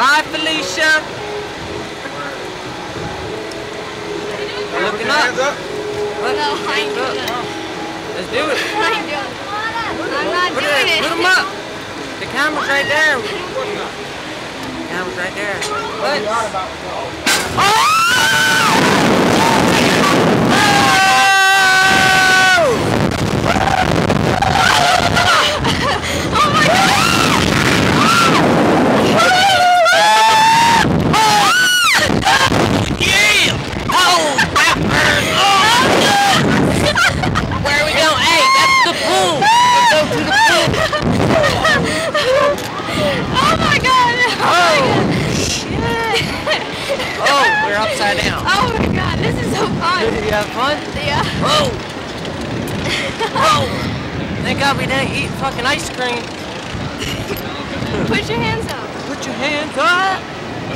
Hi, Felicia. We're looking up. Look, No, I ain't doing it. Let's do it. I ain't doing it. I'm not doing it. Put them up. The camera's right there. The camera's right there. Look. Oh my god! Oh, we're upside down. Oh my god, this is so fun. Did you have fun? Yeah. Whoa! Whoa! Thank God we didn't eat fucking ice cream. Put your hands up. Put your hands up.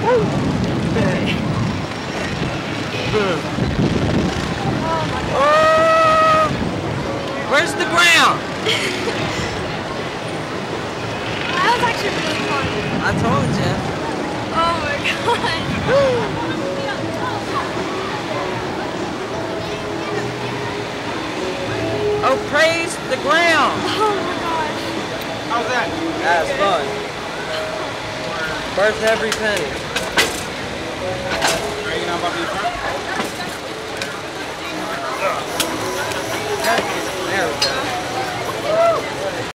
Woo. Oh! Where's the ground? That was actually really fun. I told you. Oh my god. Oh, praise the ground. Oh my gosh. How's that? That was fun. Worth every penny. Are you not about to be front? There we go.